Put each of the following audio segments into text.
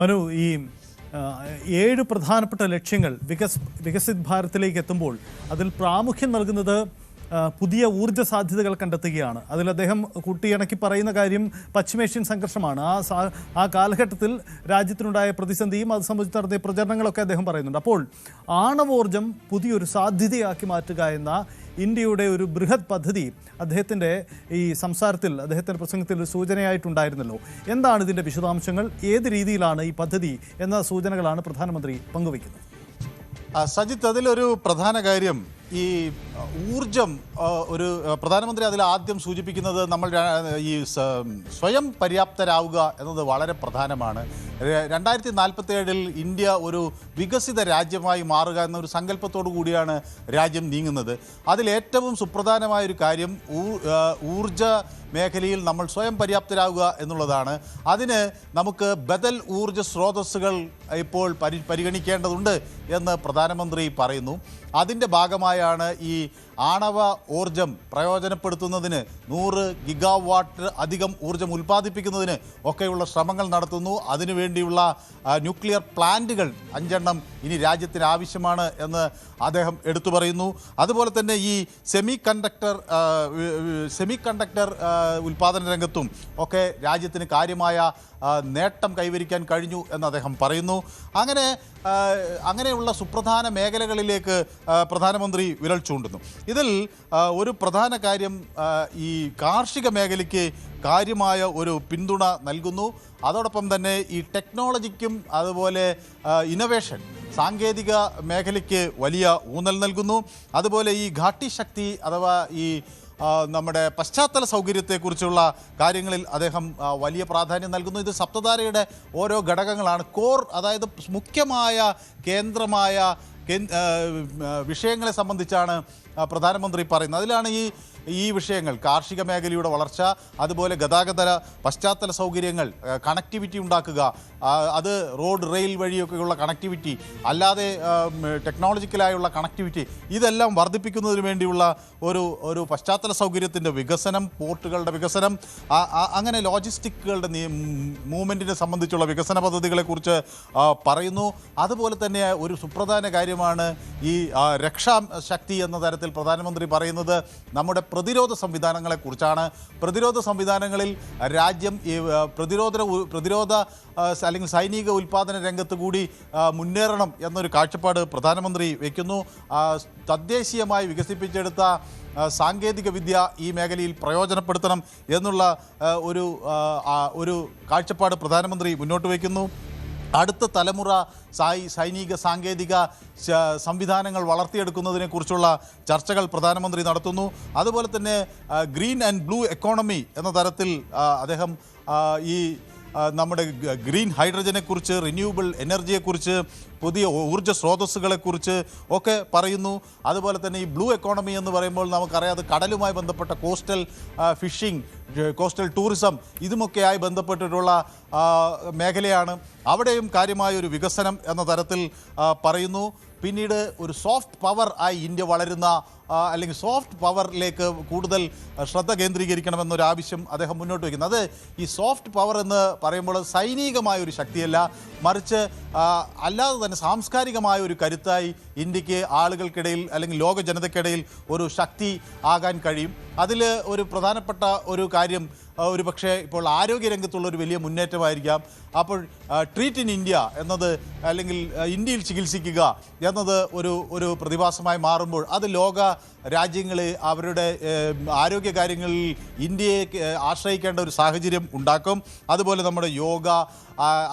മനു, ഈ 7 പ്രധാനപ്പെട്ട ലക്ഷ്യങ്ങൾ വികസിത് ഭാരതിലേക്ക് എത്തുമ്പോൾ അതിൽ പ്രാമുഖ്യം നൽകുന്നത് പുതിയ ഊർജ്ജ സാധ്യതകൾ കണ്ടെത്തുകയാണ്. അതിൽ അദ്ദേഹം കൂട്ടിയിണക്കി പറയുന്ന കാര്യം പശ്ചിമേഷ്യൻ സംഘർഷമാണ്. ആ കാലഘട്ടത്തിൽ രാജ്യത്തിനുണ്ടായ പ്രതിസന്ധിയും അത് സംബന്ധിച്ച് നടത്തിയ പ്രചരണങ്ങളൊക്കെ അദ്ദേഹം പറയുന്നുണ്ട്. അപ്പോൾ ആണവോർജ്ജം പുതിയൊരു സാധ്യതയാക്കി മാറ്റുക എന്ന ഇന്ത്യയുടെ ഒരു ബൃഹത് പദ്ധതി അദ്ദേഹത്തിൻ്റെ ഈ സംസാരത്തിൽ, അദ്ദേഹത്തിൻ്റെ പ്രസംഗത്തിൽ ഒരു സൂചനയായിട്ടുണ്ടായിരുന്നല്ലോ. എന്താണ് ഇതിൻ്റെ വിശദാംശങ്ങൾ? ഏത് രീതിയിലാണ് ഈ പദ്ധതി എന്ന സൂചനകളാണ് പ്രധാനമന്ത്രി പങ്കുവയ്ക്കുന്നത്? സജിത്ത്, അതിലൊരു പ്രധാന കാര്യം ഈ ഊർജം. ഒരു പ്രധാനമന്ത്രി അതിൽ ആദ്യം സൂചിപ്പിക്കുന്നത് നമ്മൾ ഈ സ്വയം പര്യാപ്തരാവുക എന്നത് വളരെ പ്രധാനമാണ്. 2047 ഇന്ത്യ ഒരു വികസിത രാജ്യമായി മാറുക എന്നൊരു സങ്കല്പത്തോടു കൂടിയാണ് രാജ്യം നീങ്ങുന്നത്. അതിലേറ്റവും സുപ്രധാനമായൊരു കാര്യം ഊർജ മേഖലയിൽ നമ്മൾ സ്വയം പര്യാപ്തരാകുക എന്നുള്ളതാണ്. അതിന് നമുക്ക് ബദൽ ഊർജ സ്രോതസ്സുകൾ ഇപ്പോൾ പരിഗണിക്കേണ്ടതുണ്ട് എന്ന് പ്രധാനമന്ത്രി പറയുന്നു. അതിൻ്റെ ഭാഗമായാണ് ഈ ആണവ ഊർജം പ്രയോജനപ്പെടുത്തുന്നതിന് 100 ഗിഗാവാട്ട് അധികം ഊർജം ഉൽപ്പാദിപ്പിക്കുന്നതിന് ഒക്കെയുള്ള ശ്രമങ്ങൾ നടത്തുന്നു. അതിനുവേണ്ടിയുള്ള ന്യൂക്ലിയർ പ്ലാന്റുകൾ 5 എണ്ണം ഇനി രാജ്യത്തിന് ആവശ്യമാണ് എന്ന് അദ്ദേഹം എടുത്തു പറയുന്നു. അതുപോലെ തന്നെ ഈ സെമി കണ്ടക്ടർ ഉൽപ്പാദന രംഗത്തും ഒക്കെ രാജ്യത്തിന് കാര്യമായ നേട്ടം കൈവരിക്കാൻ കഴിഞ്ഞു എന്ന് അദ്ദേഹം പറയുന്നു. അങ്ങനെയുള്ള സുപ്രധാന മേഖലകളിലേക്ക് പ്രധാനമന്ത്രി വിരൽ ചൂണ്ടുന്നു. ഇതിൽ ഒരു പ്രധാന കാര്യം ഈ കാർഷിക മേഖലയ്ക്ക് കാര്യമായ ഒരു പിന്തുണ നൽകുന്നു. അതോടൊപ്പം തന്നെ ഈ ടെക്നോളജിക്കും അതുപോലെ ഇന്നൊവേഷൻ, സാങ്കേതിക മേഖലയ്ക്ക് വലിയ ഊന്നൽ നൽകുന്നു. അതുപോലെ ഈ ഘാട്ടി ശക്തി അഥവാ ഈ നമ്മുടെ പശ്ചാത്തല സൗകര്യത്തെക്കുറിച്ചുള്ള കാര്യങ്ങളിൽ അദ്ദേഹം വലിയ പ്രാധാന്യം നൽകുന്നു. ഇത് സപ്തധാരയുടെ ഓരോ ഘടകങ്ങളാണ്. കോർ, അതായത് മുഖ്യമായ കേന്ദ്രമായ വിഷയങ്ങളെ സംബന്ധിച്ചാണ് പ്രധാനമന്ത്രി പറയുന്നത്. അതിലാണ് ഈ വിഷയങ്ങൾ: കാർഷിക മേഖലയുടെ വളർച്ച, അതുപോലെ ഗതാഗത പശ്ചാത്തല സൗകര്യങ്ങൾ, കണക്ടിവിറ്റി ഉണ്ടാക്കുക, അത് റോഡ്, റെയിൽ വഴിയൊക്കെയുള്ള കണക്ടിവിറ്റി, അല്ലാതെ ടെക്നോളജിക്കലായുള്ള കണക്ടിവിറ്റി, ഇതെല്ലാം വർദ്ധിപ്പിക്കുന്നതിന് വേണ്ടിയുള്ള ഒരു പശ്ചാത്തല സൗകര്യത്തിൻ്റെ വികസനം, പോർട്ടുകളുടെ വികസനം, അങ്ങനെ ലോജിസ്റ്റിക്കുകളുടെ മൂവ്മെൻറ്റിനെ സംബന്ധിച്ചുള്ള വികസന പദ്ധതികളെക്കുറിച്ച് പറയുന്നു. അതുപോലെ തന്നെ ഒരു സുപ്രധാന കാര്യമാണ് ഈ രക്ഷാശക്തി എന്ന തരത്തിൽ പ്രധാനമന്ത്രി പറയുന്നത് നമ്മുടെ പ്രതിരോധ സംവിധാനങ്ങളെക്കുറിച്ചാണ്. പ്രതിരോധ സംവിധാനങ്ങളിൽ രാജ്യം ഈ പ്രതിരോധ അല്ലെങ്കിൽ സൈനിക ഉൽപ്പാദന രംഗത്ത് കൂടി മുന്നേറണം എന്നൊരു കാഴ്ചപ്പാട് പ്രധാനമന്ത്രി വയ്ക്കുന്നു. തദ്ദേശീയമായി വികസിപ്പിച്ചെടുത്ത സാങ്കേതിക വിദ്യ ഈ മേഖലയിൽ പ്രയോജനപ്പെടുത്തണം എന്നുള്ള ഒരു കാഴ്ചപ്പാട് പ്രധാനമന്ത്രി മുന്നോട്ട് വയ്ക്കുന്നു. അടുത്ത തലമുറ സൈനിക സാങ്കേതിക സംവിധാനങ്ങൾ വളർത്തിയെടുക്കുന്നതിനെക്കുറിച്ചുള്ള ചർച്ചകൾ പ്രധാനമന്ത്രി നടത്തുന്നു. അതുപോലെ തന്നെ ഗ്രീൻ ആൻഡ് ബ്ലൂ എക്കോണമി എന്ന തരത്തിൽ അദ്ദേഹം ഈ നമ്മുടെ ഗ്രീൻ ഹൈഡ്രജനെക്കുറിച്ച്, റിന്യൂവബിൾ എനർജിയെക്കുറിച്ച്, പുതിയ ഊർജ്ജ സ്രോതസ്സുകളെക്കുറിച്ച് ഒക്കെ പറയുന്നു. അതുപോലെ തന്നെ ഈ ബ്ലൂ എക്കോണമി എന്ന് പറയുമ്പോൾ നമുക്കറിയാതെ കടലുമായി ബന്ധപ്പെട്ട കോസ്റ്റൽ ഫിഷിംഗ്, കോസ്റ്റൽ ടൂറിസം, ഇതുമൊക്കെയായി ബന്ധപ്പെട്ടിട്ടുള്ള മേഖലയാണ്. അവിടെയും കാര്യമായൊരു വികസനം എന്ന തരത്തിൽ പറയുന്നു. പിന്നീട് ഒരു സോഫ്റ്റ് പവർ ആയി ഇന്ത്യ വളരുന്ന, അല്ലെങ്കിൽ സോഫ്റ്റ് പവറിലേക്ക് കൂടുതൽ ശ്രദ്ധ കേന്ദ്രീകരിക്കണമെന്നൊരാവശ്യം അദ്ദേഹം മുന്നോട്ട് വയ്ക്കുന്നു. അത് ഈ സോഫ്റ്റ് പവർ എന്ന് പറയുമ്പോൾ സൈനികമായൊരു ശക്തിയല്ല, മറിച്ച് അല്ലാതെ തന്നെ സാംസ്കാരികമായ ഒരു കരുത്തായി ഇന്ത്യക്ക് ആളുകൾക്കിടയിൽ അല്ലെങ്കിൽ ലോക ജനതയ്ക്കിടയിൽ ഒരു ശക്തി ആകാൻ കഴിയും. അതിൽ ഒരു പ്രധാനപ്പെട്ട ഒരു കാര്യം ഒരു പക്ഷേ ഇപ്പോൾ ആരോഗ്യരംഗത്തുള്ളൊരു വലിയ മുന്നേറ്റമായിരിക്കാം. അപ്പോൾ ട്രീറ്റ് ഇൻ ഇന്ത്യ എന്നത്, അല്ലെങ്കിൽ ഇന്ത്യയിൽ ചികിത്സിക്കുക എന്നത് ഒരു പ്രതിഭാസമായി മാറുമ്പോൾ അത് ലോക രാജ്യങ്ങളെ അവരുടെ ആരോഗ്യകാര്യങ്ങളിൽ ഇന്ത്യയെ ആശ്രയിക്കേണ്ട ഒരു സാഹചര്യം ഉണ്ടാക്കും. അതുപോലെ നമ്മുടെ യോഗ,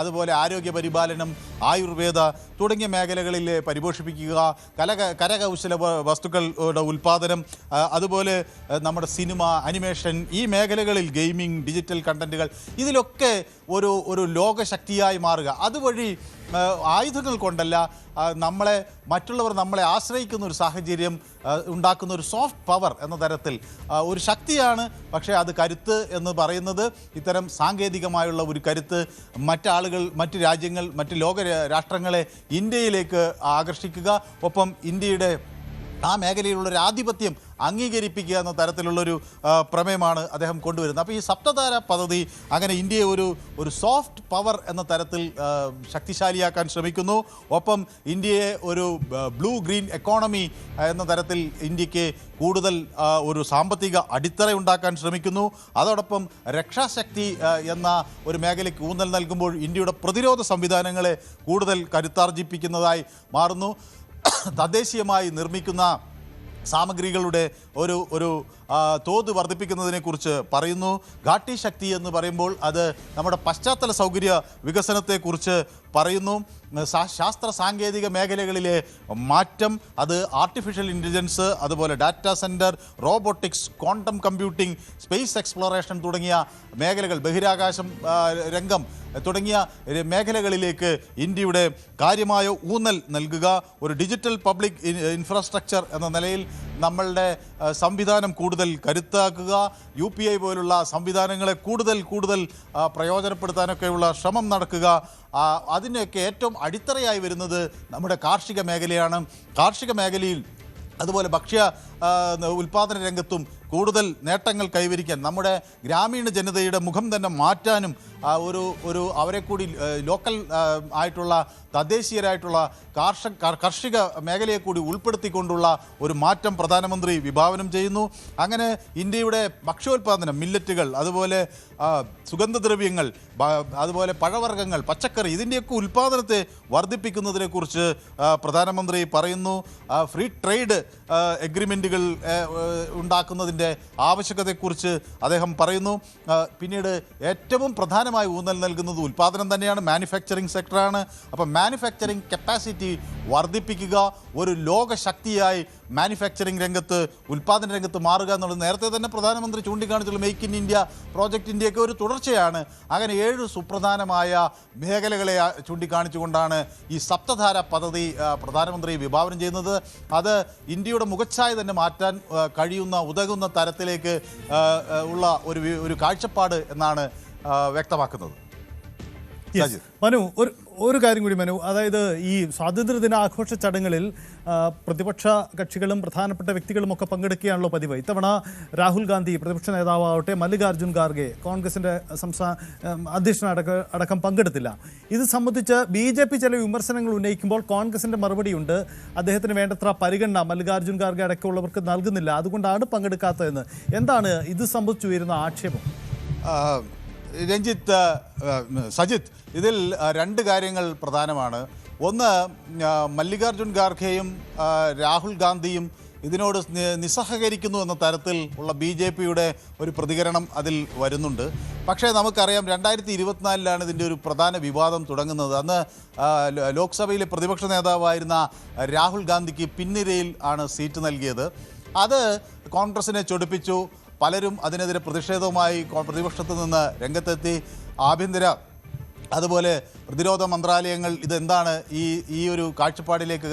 അതുപോലെ ആരോഗ്യ പരിപാലനം, ആയുർവേദ തുടങ്ങിയ മേഖലകളിൽ പരിപോഷിപ്പിക്കുക, കരകൗശല വസ്തുക്കളുടെ ഉൽപ്പാദനം, അതുപോലെ നമ്മുടെ സിനിമ, അനിമേഷൻ, ഈ മേഖലകളിൽ ഗെയിമിംഗ്, ഡിജിറ്റൽ കണ്ടൻറ്റുകൾ, ഇതിലൊക്കെ ഒരു ലോകശക്തിയായി മാറുക. അതുവഴി ആയുധങ്ങൾ കൊണ്ടല്ല, മറ്റുള്ളവർ നമ്മളെ ആശ്രയിക്കുന്ന ഒരു സാഹചര്യം ഉണ്ടാക്കുന്ന ഒരു സോഫ്റ്റ് പവർ എന്ന തരത്തിൽ ഒരു ശക്തിയാണ്. പക്ഷേ അത് കരുത്ത് എന്ന് പറയുന്നത് ഇത്തരം സാങ്കേതികമായുള്ള ഒരു കരുത്ത് മറ്റ് രാജ്യങ്ങൾ, മറ്റ് ലോക രാഷ്ട്രങ്ങളെ ഇന്ത്യയിലേക്ക് ആകർഷിക്കുക, ഒപ്പം ഇന്ത്യയുടെ ആ മേഖലയിലുള്ളൊരു ആധിപത്യം അംഗീകരിപ്പിക്കുക എന്ന തരത്തിലുള്ളൊരു പ്രമേയമാണ് അദ്ദേഹം കൊണ്ടുവരുന്നത്. അപ്പോൾ ഈ സപ്തധാര പദ്ധതി അങ്ങനെ ഇന്ത്യയെ ഒരു സോഫ്റ്റ് പവർ എന്ന തരത്തിൽ ശക്തിശാലിയാക്കാൻ ശ്രമിക്കുന്നു. ഒപ്പം ഇന്ത്യയെ ഒരു ബ്ലൂ ഗ്രീൻ എക്കോണമി എന്ന തരത്തിൽ ഇന്ത്യക്ക് കൂടുതൽ ഒരു സാമ്പത്തിക അടിത്തറ ഉണ്ടാക്കാൻ ശ്രമിക്കുന്നു. അതോടൊപ്പം രക്ഷാശക്തി എന്ന ഒരു മേഖലയ്ക്ക് ഊന്നൽ നൽകുമ്പോൾ ഇന്ത്യയുടെ പ്രതിരോധ സംവിധാനങ്ങളെ കൂടുതൽ കരുത്താർജിപ്പിക്കുന്നതായി മാറുന്നു. തദ്ദേശീയമായി നിർമ്മിക്കുന്ന സാമഗ്രികളുടെ ഒരു തോത് വർദ്ധിപ്പിക്കുന്നതിനെക്കുറിച്ച് പറയുന്നു. ഘാട്ടി ശക്തി എന്ന് പറയുമ്പോൾ അത് നമ്മുടെ പശ്ചാത്തല സൗകര്യ വികസനത്തെക്കുറിച്ച് പറയുന്നു. ശാസ്ത്ര സാങ്കേതിക മേഖലകളിലെ മാറ്റം, അത് ആർട്ടിഫിഷ്യൽ ഇൻ്റലിജൻസ്, അതുപോലെ data centre, robotics, quantum computing, space exploration തുടങ്ങിയ മേഖലകൾ, ബഹിരാകാശം രംഗം തുടങ്ങിയ മേഖലകളിലേക്ക് ഇന്ത്യയുടെ കാര്യമായ ഊന്നൽ നൽകുക. ഒരു ഡിജിറ്റൽ പബ്ലിക് ഇൻഫ്രാസ്ട്രക്ചർ എന്ന നിലയിൽ നമ്മളുടെ സംവിധാനം കൂടുതൽ കരുത്താക്കുക. UPI പോലുള്ള സംവിധാനങ്ങളെ കൂടുതൽ പ്രയോജനപ്പെടുത്താനൊക്കെയുള്ള ശ്രമം നടക്കുക. അതിനൊക്കെ ഏറ്റവും അടിത്തറയായി വരുന്നത് നമ്മുടെ കാർഷിക മേഖലയാണ്. കാർഷിക മേഖലയിൽ അതുപോലെ ഭക്ഷ്യ ഉൽപ്പാദന രംഗത്തും കൂടുതൽ നേട്ടങ്ങൾ കൈവരിക്കാൻ, നമ്മുടെ ഗ്രാമീണ ജനതയുടെ മുഖം തന്നെ മാറ്റാനും ഒരു അവരെ കൂടി ലോക്കൽ ആയിട്ടുള്ള തദ്ദേശീയരായിട്ടുള്ള കാർഷിക മേഖലയെ കൂടി ഉൾപ്പെടുത്തിക്കൊണ്ടുള്ള ഒരു മാറ്റം പ്രധാനമന്ത്രി വിഭാവനം ചെയ്യുന്നു. അങ്ങനെ ഇന്ത്യയുടെ ഭക്ഷ്യോൽപാദനം, മില്ലറ്റുകൾ, അതുപോലെ സുഗന്ധദ്രവ്യങ്ങൾ, അതുപോലെ പഴവർഗ്ഗങ്ങൾ, പച്ചക്കറി, ഇതിൻ്റെയൊക്കെ ഉൽപ്പാദനത്തെ വർദ്ധിപ്പിക്കുന്നതിനെക്കുറിച്ച് പ്രധാനമന്ത്രി പറയുന്നു. ഫ്രീ ട്രേഡ് എഗ്രിമെൻറ്റുകൾ ഉണ്ടാക്കുന്നതിൻ്റെ ആവശ്യകതയെക്കുറിച്ച് അദ്ദേഹം പറയുന്നു. പിന്നീട് ഏറ്റവും പ്രധാനമായി ഊന്നൽ നൽകുന്നത് ഉൽപ്പാദനം തന്നെയാണ്, മാനുഫാക്ചറിങ് സെക്ടറാണ്. അപ്പം മാനുഫാക്ചറിങ് കപ്പാസിറ്റി വർദ്ധിപ്പിക്കുക, ഒരു ലോകശക്തിയായി മാനുഫാക്ചറിങ് രംഗത്ത്, ഉൽപ്പാദന രംഗത്ത് മാറുക എന്നുള്ളത് നേരത്തെ തന്നെ പ്രധാനമന്ത്രി ചൂണ്ടിക്കാണിച്ചുള്ള മേക്ക് ഇൻ ഇന്ത്യ പ്രോജക്റ്റിൻ്റെയൊക്കെ ഒരു തുടർച്ചയാണ്. അങ്ങനെ 7 സുപ്രധാനമായ മേഖലകളെ ചൂണ്ടിക്കാണിച്ചുകൊണ്ടാണ് ഈ സപ്തധാര പദ്ധതി പ്രധാനമന്ത്രി വിഭാവനം ചെയ്യുന്നത്. അത് ഇന്ത്യയുടെ മുഖച്ഛായ തന്നെ മാറ്റാൻ കഴിയുന്ന, ഉതകുന്ന തരത്തിലേക്ക് ഉള്ള ഒരു കാഴ്ചപ്പാട് എന്നാണ് വ്യക്തമാക്കുന്നത്. മനു, ഒരു കാര്യം കൂടി മനു, അതായത് ഈ സ്വാതന്ത്ര്യദിന ആഘോഷ ചടങ്ങുകളിൽ പ്രതിപക്ഷ കക്ഷികളും പ്രധാനപ്പെട്ട വ്യക്തികളും ഒക്കെ പങ്കെടുക്കുകയാണല്ലോ പതിവ്. ഇത്തവണ രാഹുൽ ഗാന്ധി പ്രതിപക്ഷ നേതാവാവട്ടെ, മല്ലികാർജ്ജുൻ ഖാർഗെ കോൺഗ്രസിൻ്റെ അധ്യക്ഷനടക്കം പങ്കെടുത്തില്ല. ഇത് സംബന്ധിച്ച് BJP ചില വിമർശനങ്ങൾ ഉന്നയിക്കുമ്പോൾ കോൺഗ്രസിൻ്റെ മറുപടിയുണ്ട്, അദ്ദേഹത്തിന് വേണ്ടത്ര പരിഗണന മല്ലികാർജ്ജുൻ ഖാർഗെ അടക്കമുള്ളവർക്ക് നൽകുന്നില്ല, അതുകൊണ്ടാണ് പങ്കെടുക്കാത്തതെന്ന്. എന്താണ് ഇത് സംബന്ധിച്ച് ഉയരുന്ന ആക്ഷേപം? സജിത്ത്, ഇതിൽ 2 കാര്യങ്ങൾ പ്രധാനമാണ്. ഒന്ന്, മല്ലികാർജ്ജുൻ ഖാർഗെയും രാഹുൽ ഗാന്ധിയും ഇതിനോട് നിസ്സഹകരിക്കുന്നു എന്ന തരത്തിൽ ഉള്ള BJPയുടെ ഒരു പ്രതികരണം അതിൽ വരുന്നുണ്ട്. പക്ഷേ നമുക്കറിയാം 2024 ഇതിൻ്റെ ഒരു പ്രധാന വിവാദം തുടങ്ങുന്നത്. അന്ന് ലോക്സഭയിലെ പ്രതിപക്ഷ നേതാവായിരുന്ന രാഹുൽ ഗാന്ധിക്ക് പിൻനിരയിൽ ആണ് സീറ്റ് നൽകിയത്. അത് കോൺഗ്രസിനെ ചൊടിപ്പിച്ചു. പലരും അതിനെതിരെ പ്രതിഷേധവുമായി പ്രതിപക്ഷത്തു നിന്ന് രംഗത്തെത്തി. ആഭ്യന്തര അതുപോലെ പ്രതിരോധ മന്ത്രാലയങ്ങൾ ഇതെന്താണ് ഈ ഒരു കാഴ്ചപ്പാടിലേക്ക്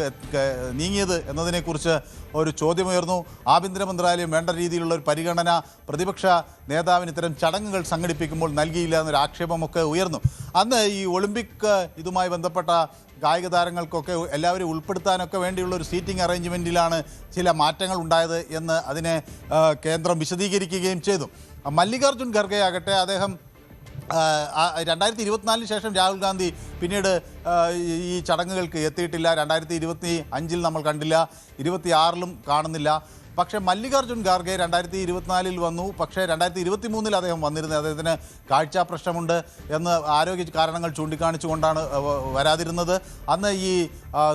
നീങ്ങിയത് എന്നതിനെക്കുറിച്ച് ഒരു ചോദ്യമുയർന്നു. ആഭ്യന്തര മന്ത്രാലയം വേണ്ട രീതിയിലുള്ള ഒരു പരിഗണന പ്രതിപക്ഷ നേതാവിന് ഇത്തരം ചടങ്ങുകൾ സംഘടിപ്പിക്കുമ്പോൾ നൽകിയില്ല എന്നൊരു ആക്ഷേപമൊക്കെ ഉയർന്നു. അന്ന് ഈ ഒളിമ്പിക് ഇതുമായി ബന്ധപ്പെട്ട കായിക താരങ്ങൾക്കൊക്കെ എല്ലാവരും ഉൾപ്പെടുത്താനൊക്കെ വേണ്ടിയുള്ള ഒരു സീറ്റിംഗ് അറേഞ്ച്മെൻറ്റിലാണ് ചില മാറ്റങ്ങൾ ഉണ്ടായത് എന്ന് അതിനെ കേന്ദ്രം വിശദീകരിക്കുകയും ചെയ്തു. മല്ലികാർജ്ജുൻ ഖർഗെ ആകട്ടെ, അദ്ദേഹം 2024 ശേഷം രാഹുൽ ഗാന്ധി പിന്നീട് ഈ ചടങ്ങുകൾക്ക് എത്തിയിട്ടില്ല. 2025 നമ്മൾ കണ്ടില്ല, 26 കാണുന്നില്ല. പക്ഷേ മല്ലികാർജ്ജുൻ ഖാർഗെ 2024 വന്നു. പക്ഷേ 2023 അദ്ദേഹം വന്നിരുന്നത്. അദ്ദേഹത്തിന് കാഴ്ചാ പ്രശ്നമുണ്ട് എന്ന് ആരോഗ്യ കാരണങ്ങൾ ചൂണ്ടിക്കാണിച്ചുകൊണ്ടാണ് വരാതിരുന്നത്. അന്ന് ഈ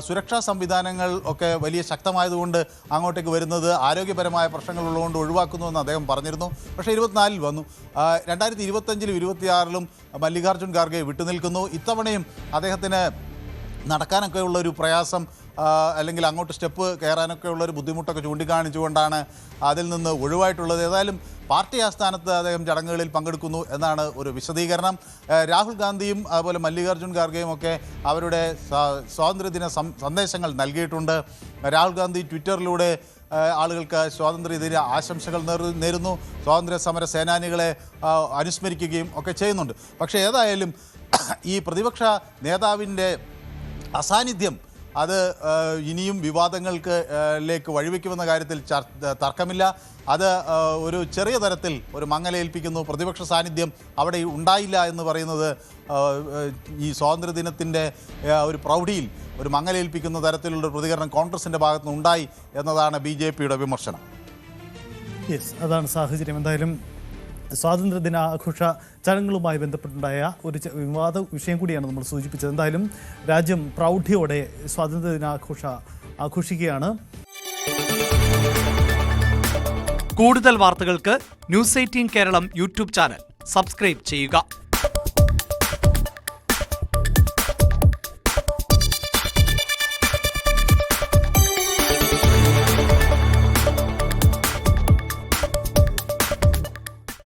സുരക്ഷാ സംവിധാനങ്ങൾ ഒക്കെ വലിയ ശക്തമായതുകൊണ്ട് അങ്ങോട്ടേക്ക് വരുന്നത് ആരോഗ്യപരമായ പ്രശ്നങ്ങളുള്ളതുകൊണ്ട് ഒഴിവാക്കുന്നുവെന്ന് അദ്ദേഹം പറഞ്ഞിരുന്നു. പക്ഷേ 24 വന്നു. 2025 26 മല്ലികാർജ്ജുൻ ഖാർഗെ വിട്ടുനിൽക്കുന്നു. ഇത്തവണയും അദ്ദേഹത്തിന് നടക്കാനൊക്കെ ഉള്ളൊരു പ്രയാസം, അല്ലെങ്കിൽ അങ്ങോട്ട് സ്റ്റെപ്പ് കയറാനൊക്കെ ഉള്ളൊരു ബുദ്ധിമുട്ടൊക്കെ ചൂണ്ടിക്കാണിച്ചുകൊണ്ടാണ് അതിൽ നിന്ന് ഒഴിവായിട്ടുള്ളത്. ഏതായാലും പാർട്ടി ആസ്ഥാനത്ത് അദ്ദേഹം ചടങ്ങുകളിൽ പങ്കെടുക്കുന്നു എന്നാണ് ഒരു വിശദീകരണം. രാഹുൽ ഗാന്ധിയും അതുപോലെ മല്ലികാർജ്ജുൻ ഖാർഗെയും ഒക്കെ അവരുടെ സ്വാതന്ത്ര്യദിന സന്ദേശങ്ങൾ നൽകിയിട്ടുണ്ട്. രാഹുൽ ഗാന്ധി ട്വിറ്ററിലൂടെ ആളുകൾക്ക് സ്വാതന്ത്ര്യദിന ആശംസകൾ നേരുന്നു, സ്വാതന്ത്ര്യ സമര സേനാനികളെ അനുസ്മരിക്കുകയും ഒക്കെ ചെയ്യുന്നുണ്ട്. പക്ഷേ ഏതായാലും ഈ പ്രതിപക്ഷ നേതാവിൻ്റെ അസാന്നിധ്യം അത് ഇനിയും വിവാദങ്ങൾക്ക് വഴിവെക്കുമെന്ന കാര്യത്തിൽ തർക്കമില്ല. അത് ഒരു ചെറിയ തരത്തിൽ ഒരു മങ്ങലേൽപ്പിക്കുന്നു. പ്രതിപക്ഷ സാന്നിധ്യം അവിടെ ഉണ്ടായില്ല എന്ന് പറയുന്നത് ഈ സ്വാതന്ത്ര്യദിനത്തിൻ്റെ ഒരു പ്രൗഢിയിൽ ഒരു മങ്ങലേൽപ്പിക്കുന്ന തരത്തിലുള്ള പ്രതികരണം കോൺഗ്രസിൻ്റെ ഭാഗത്തുനിന്ന് ഉണ്ടായി എന്നതാണ് BJPയുടെ വിമർശനം. യെസ്, അതാണ് സാഹചര്യം. എന്തായാലും സ്വാതന്ത്ര്യദിനാഘോഷ ചടങ്ങുകളുമായി ബന്ധപ്പെട്ടുണ്ടായ ഒരു വിവാദ വിഷയം കൂടിയാണ് നമ്മൾ സൂചിപ്പിച്ചത്. എന്തായാലും രാജ്യം പ്രൗഢിയോടെ ആഘോഷിക്കുകയാണ്. കൂടുതൽ വാർത്തകൾക്ക് News 18 Keralam YouTube channel subscribe ചെയ്യുക.